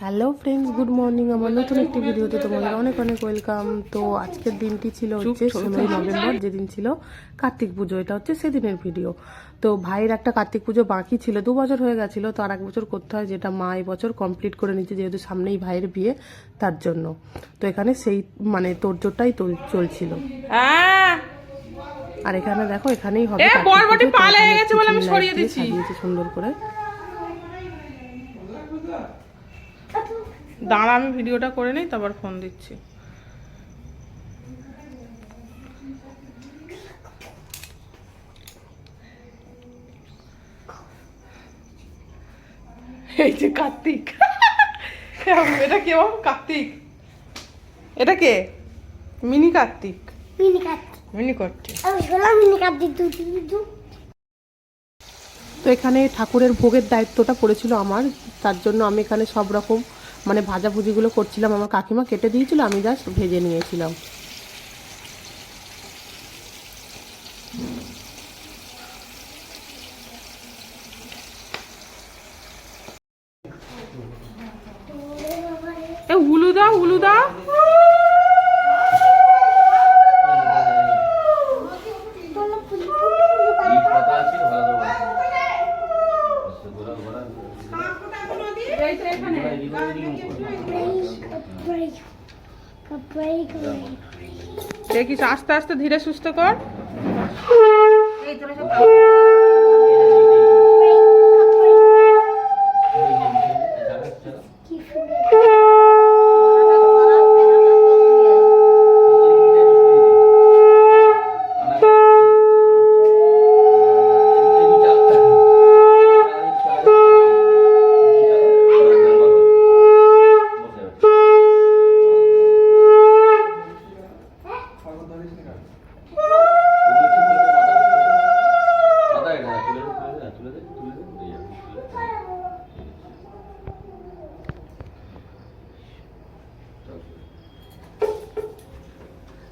Hello friends, good morning. আমার নতুন একটি ভিডিওতে তোমাদের অনেক অনেক ওয়েলকাম। তো আজকের দিনটি ছিল হচ্ছে 16ই নভেম্বর, যেদিন ছিল কার্তিক পুজো। এটা হচ্ছে সেদিনের ভিডিও। তো ভাইয়ের একটা কার্তিক পুজো বাকি ছিল, 2 বছর হয়ে গেছিলো, তো আর 1 বছর করতে হয়, যেটা মা এই বছর কমপ্লিট করে নিচ্ছে, যেহেতু সামনেই ভাইয়ের বিয়ে, তার জন্য। তো এখানে সেই মানে তোড়জোড়টাই চলছিল। আর এখানে দেখো, এখানেই হবে সাজিয়েছে সুন্দর করে। দাঁড়া, আমি ভিডিওটা করে নেই, তারপর ফোন দিচ্ছি। এই যে কার্তিক, এটা কে বাবু? কার্তিক, এটা কে? Mini Kartik, mini Kartik. তো এখানে ঠাকুরের ভোগের দায়িত্বটা পড়েছিল আমার, তার জন্য আমি এখানে সব রকম মানে ভাজাভুজিগুলো করছিলাম। আমার কাকিমা কেটে দিয়েছিল, আমি জাস্ট ভেজে নিয়েছিলাম। উলু দাও, উলু দাও। দেখিস, আস্তে আস্তে ধীরে সুস্থ কর।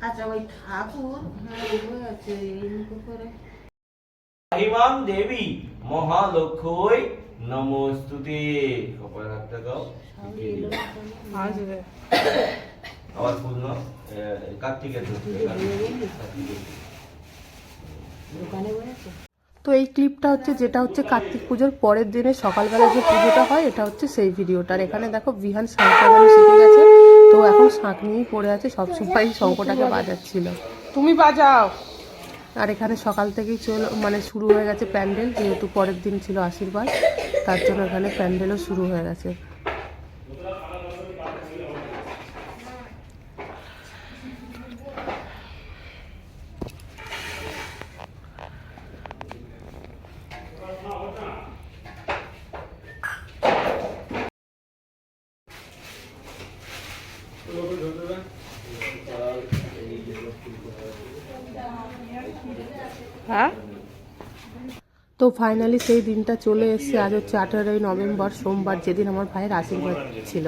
আচ্ছা, ওই ঠাকুর আছে করে। আহিমাং দেবী মহালক্ষ্মী নমস্তুতে। কপালে হাত লাগাও। আবার ফুল নাও। কার্তিকের তো এই ক্লিপটা হচ্ছে, যেটা হচ্ছে কার্তিক পুজোর পরের দিনে সকালবেলা যে পুজোটা হয়, এটা হচ্ছে সেই ভিডিওটা। আর এখানে দেখো, বিহান শাঁখ বাজানো শিখে গেছে, তো এখন শাঁখ নিয়েই পড়ে আছে, সবসময় শঙ্খটাকে বাজাচ্ছিল। তুমি বাজাও। আর এখানে সকাল থেকেই মানে শুরু হয়ে গেছে প্যান্ডেল, যেহেতু পরের দিন ছিল আশীর্বাদ, তার জন্য এখানে প্যান্ডেলও শুরু হয়ে গেছে। হ্যাঁ, তো ফাইনালি সেই দিনটা চলে এসেছে। আজ হচ্ছে 18ই নভেম্বর, সোমবার, যেদিন আমার ভাইয়ের আশীর্বাদ ছিল।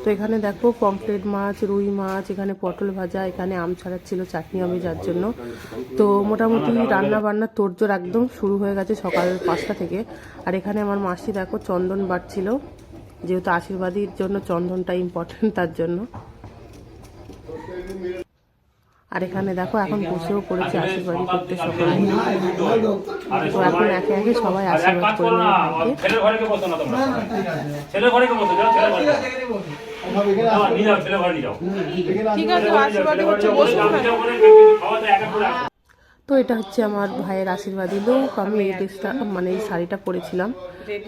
তো এখানে দেখো, পমফ্রেট মাছ, রুই মাছ, এখানে পটল ভাজা, এখানে আম ছাড়াচ্ছিল চাটনি আমি যার জন্য। তো মোটামুটি রান্না বান্নার তোড়জোড় একদম শুরু হয়ে গেছে সকাল 5টা থেকে। আর এখানে আমার মাসি দেখো চন্দন বাটছিল, যেহেতু আশীর্বাদের জন্য চন্দনটা ইম্পর্টেন্ট, তার জন্য। আর এখানে দেখো, এখন বসেও পড়েছে আশীর্বাদই করতে সকলে। তো এখন একে একে সবাই আশীর্বাদ করে নেবে। তো এটা হচ্ছে আমার ভাইয়ের আশীর্বাদী লোক। আমি এই ড্রেসটা মানে এই শাড়িটা পরেছিলাম,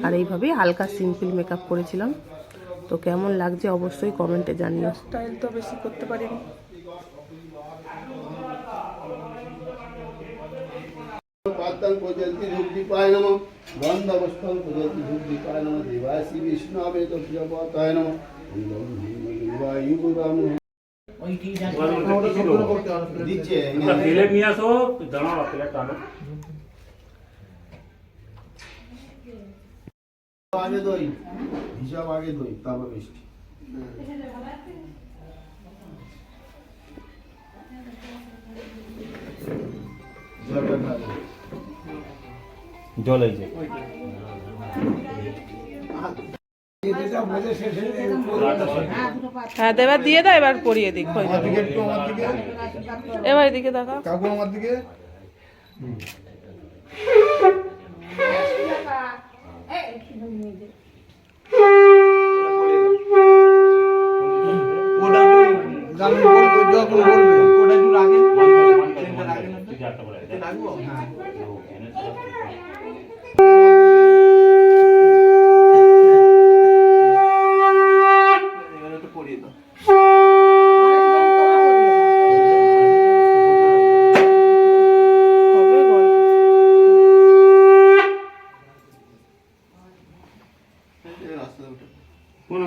আর এইভাবেই হালকা সিম্পল মেকআপ করেছিলাম। তো কেমন লাগছে অবশ্যই কমেন্টে জানিও। স্টাইল তো বেশি করতে পারিনি। पातल प्रजलति धूप दीपाय नमः गंधवस्त्रं प्रजलति धूप दीपाय नमः देवासी विष्णुवे तो प्रियपाताय नमः वायुपुराम দিচ্ছে তেলে নিয়ে আসো, দাঁড়াও, তেলে টানো। আগে দই হিসাব, আগে দই, তারপর মিষ্টি। জল এই যে হ্যাঁ এবার দিয়ে দাও, এবার পরিয়ে দিক হয়ে যাবে। এবার এদিকে দেখা কাকু আমার দিকে হবে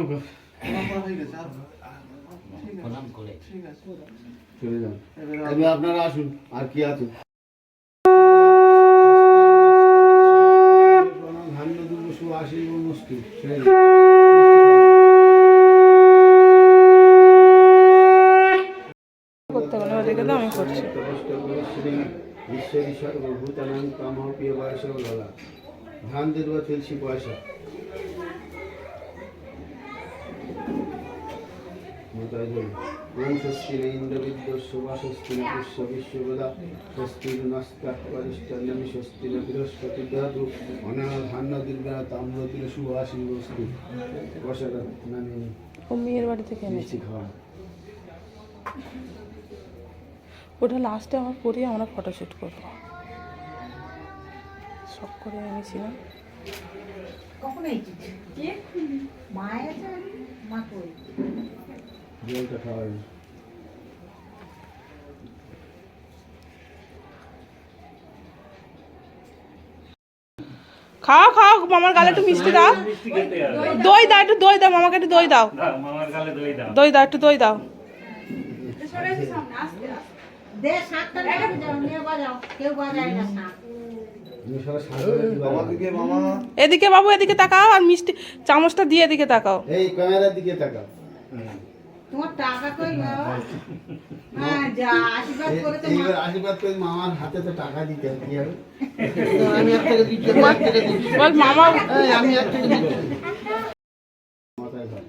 বল। চলে যান। এবার আপনারা আসুন, আর কি আছে? ধান্য দুর্গ সুআশী মস্তু সেই করতে হবে না, ওদিকে দাও, আমি করছি। ঈশ্বরী সর্বভূতানাং কামপ্রিয় বয়স ললা ধান দেওয়া তুলসী পয়সা ওম স্বস্তি ন ইন্দ্রবিদ্য শোভা স্বস্তি ন পুষ্য বিশ্ববেদা স্বস্তি নস্কার পরিষ্টান্নমি স্বস্তি ন বৃহস্পতি দধাতু অনাহ ধান্য দুর্গা তাম্রতিল সুভাষী বস্তু বসাটা নামে ও মেয়ের বাড়ি থেকে এনেছি। মিষ্টি খাওয়া ওটা লাস্টে আমার পরিয়ে আমরা ফটোশ্যুট করবো, সব করে এনেছি না। কখন এইছিস? মা আছে? মা কই? জলটা খাওয়াই খাও খাও, মামার গালে একটু মিষ্টি দাও, দই দাও, একটু দই দাও, মামাকে একটু দই দাও, দই দাও, একটু দই দাও। দে শাকটা নিয়ে বাজাও, কেউ বাজায় না শাক। এদিকে বাবু, এদিকে তাকাও, আর মিষ্টি চামচটা দিয়ে এদিকে তাকাও। এই ক্যামেরার দিকে তাকাও। তোমার টাকা কই বাবা? হ্যাঁ যা আশীর্বাদ করে তো এইবার আশীর্বাদ করে মামার হাতে তো টাকা দিতে হবে, কি হবে? আমি এক টাকা দিচ্ছি, এক টাকা দিচ্ছি। বল মামা, আমি এক টাকা দিচ্ছি। মাথায় ধর।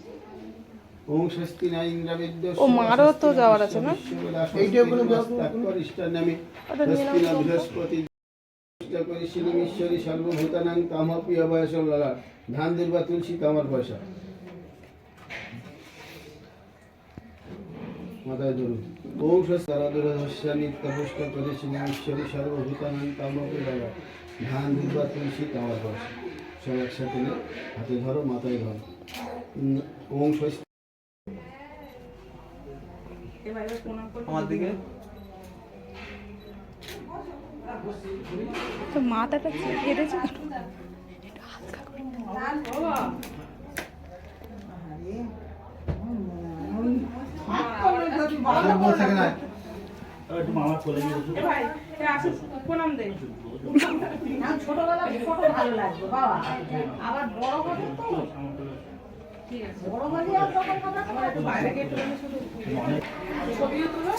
ওম স্বস্তি ন ইন্দ্রবিদ্য ও মারও তো যাওয়ার আছে না? এইটা কোনো করিষ্ঠা নামে স্বস্তি ন বৃহস্পতি করিষ্যিনী ঈশ্বরী সর্বভূতানাং কামপ্রিয় বয়স ললা ধান দুর্বা তুলসী কামার পয়সা মাথায় ধরুন। ওম স্বস্তি নিত্যপুষ্ট করিষ্যিনী ঈশ্বরী সর্বভূতানাং কামপ্রিয় ললা ধান দুর্বা তুলসী কামার পয়সা। সব একসাথে নিয়ে হাতে ধরো, মাথায় ধরো। ওম স্বস্তি আমার দিকে তো মাথাটা কেটেছে। ছোটবেলা ফটো ভালো লাগবে বাবা, আবার বড় হলে তো ঠিক আছে, বড় হলে আর তখন কথা বলবো। বাইরে গিয়ে শুধু ছবিও তুলো।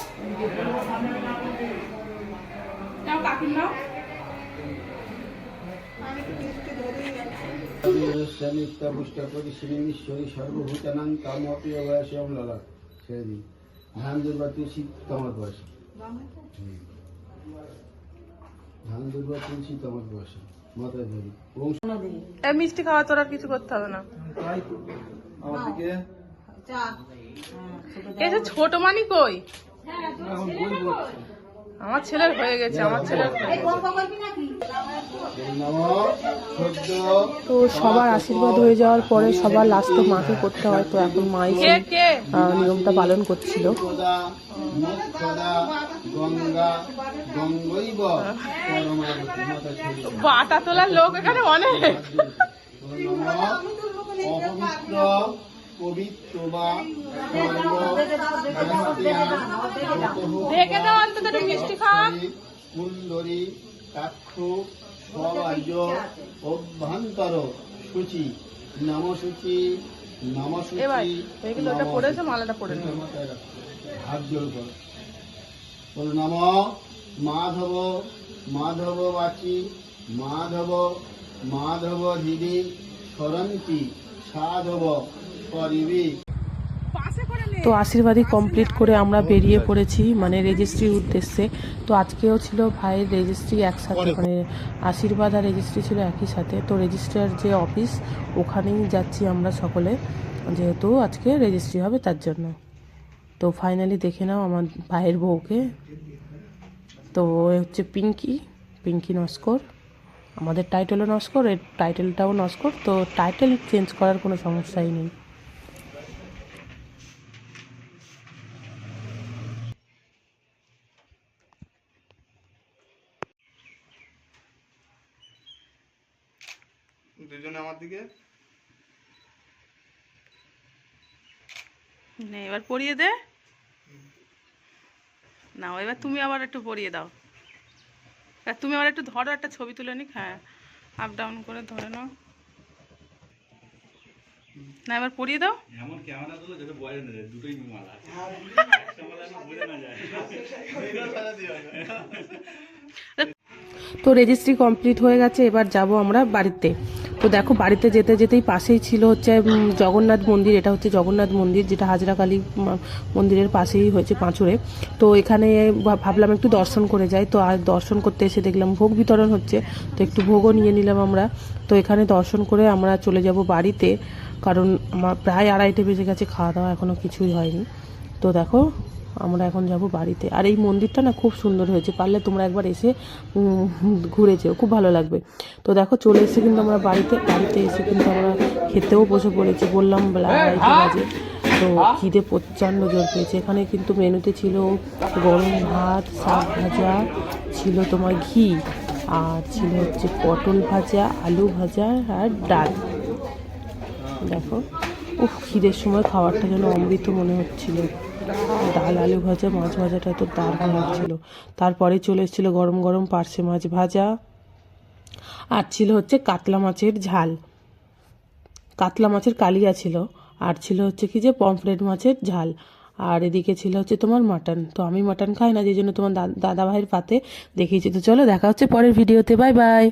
নাও কাকির নাও। নিত্যপুষ্ট করিষ্যিনী ঈশ্বরী সর্বভূতানাং কামপ্রিয় বয়স ললা সেই দিন ধান দুর্বা তুলসী কামার পয়সা। ধান দুর্বা তুলসী কামার পয়সা মাথায় ধরি। ওম মিষ্টি খাওয়া তোর আর কিছু করতে হবে না। আমার দিকে চা এই যে ছোট মানি কই? আমার ছেলের হয়ে গেছে, আমার ছেলের এই গল্প করবি নাকি? তো সবার আশীর্বাদ হয়ে যাওয়ার পরে সবার লাস্টে মাকে করতে হয়, তো এখন মাই কে সেই কে নিয়মটা পালন করছিল। গঙ্গা গঙ্গৈব বাটা তোলার লোক এখানে অনেক। অপবিত্র পবিত্র বা ঢেকে দাও, অন্তত একটু মিষ্টি খাওয়া। কুন্দরী কাক্ষ স্বরাজ্য অভ্যন্তর সূচি নমসূচি এবার নমসূচি এগুলো ওটা পড়েছে, মালাটা পড়ে নেব। হাত জোর কর, বল নম মাধব মাধব বাচি মাধব মাধব হৃদি স্মরন্তি সাধব করিবি। তো আশীর্বাদী কমপ্লিট করে আমরা বেরিয়ে পড়েছি মানে রেজিস্ট্রির উদ্দেশ্যে। তো আজকেও ছিল ভাইয়ের রেজিস্ট্রি একসাথে, মানে আশীর্বাদ আর রেজিস্ট্রি ছিল একই সাথে। তো রেজিস্ট্রার যে অফিস ওখানেই যাচ্ছি আমরা সকলে, যেহেতু আজকে রেজিস্ট্রি হবে তার জন্য। তো ফাইনালি দেখে নাও আমার ভাইয়ের বউকে। তো এ হচ্ছে পিঙ্কি নস্কর, আমাদের টাইটেলও নস্কর, এর টাইটেলটাও নস্কর। তো টাইটেল চেঞ্জ করার কোনো সমস্যাই নেই। দুজনে আমার দিকে। নে এবার পরিয়ে দে। না এবার তুমি আবার একটু পরিয়ে দাও। আর তুমি আবার একটু ধরো, একটা ছবি তুলে নি। হ্যাঁ, আপ ডাউন করে ধরে নাও। না এবার পরিয়ে দাও। এমন ক্যামেরা দিলো যেটা বয়ে না যায়, দুটোই মালা আছে। একটা মালা না বোঝা না যায়। তো রেজিস্ট্রি কমপ্লিট হয়ে গেছে, এবার যাব আমরা বাড়িতে। তো দেখো বাড়িতে যেতে যেতেই পাশেই ছিল হচ্ছে জগন্নাথ মন্দির। এটা হচ্ছে জগন্নাথ মন্দির, যেটা হাজরাকালী মন্দিরের পাশেই হয়েছে পাঁচুরে। তো এখানে ভাবলাম একটু দর্শন করে যাই। তো আর দর্শন করতে এসে দেখলাম ভোগ বিতরণ হচ্ছে, তো একটু ভোগও নিয়ে নিলাম আমরা। তো এখানে দর্শন করে আমরা চলে যাব বাড়িতে, কারণ আমার প্রায় 2:30 বেজে গেছে, খাওয়া দাওয়া এখনও কিছুই হয়নি। তো দেখো আমরা এখন যাব বাড়িতে। আর এই মন্দিরটা না খুব সুন্দর হয়েছে, পারলে তোমরা একবার এসে ঘুরে যেও, খুব ভালো লাগবে। তো দেখো চলে এসে কিন্তু আমরা বাড়িতে এসে কিন্তু আমরা খেতেও বসে পড়েছি। বললাম 2:30 বাজে। তো খিদে প্রচণ্ড জোর পেয়েছে। এখানে কিন্তু মেনুতে ছিল গরম ভাত, শাক ভাজা, ছিল তোমার ঘি, আর ছিল হচ্ছে পটল ভাজা, আলু ভাজা আর ডাল। দেখো খিদের সময় খাবারটা যেন অমৃত মনে হচ্ছিল। ডাল, আলু ভাজা, মাছ ভাজাটা তো দারুণ লাগছিল। তারপরে চলে এসেছিলো গরম গরম পার্শে মাছ ভাজা, আর ছিল হচ্ছে কাতলা মাছের ঝাল, কাতলা মাছের কালিয়া ছিল, আর ছিল হচ্ছে কি যে পমফ্রেট মাছের ঝাল, আর এদিকে ছিল হচ্ছে তোমার মাটন। তো আমি মাটন খাই না, যে জন্য তোমার দাদা ভাইয়ের পাতে দেখিয়েছি। তো চলো দেখা হচ্ছে পরের ভিডিওতে, বাই বাই।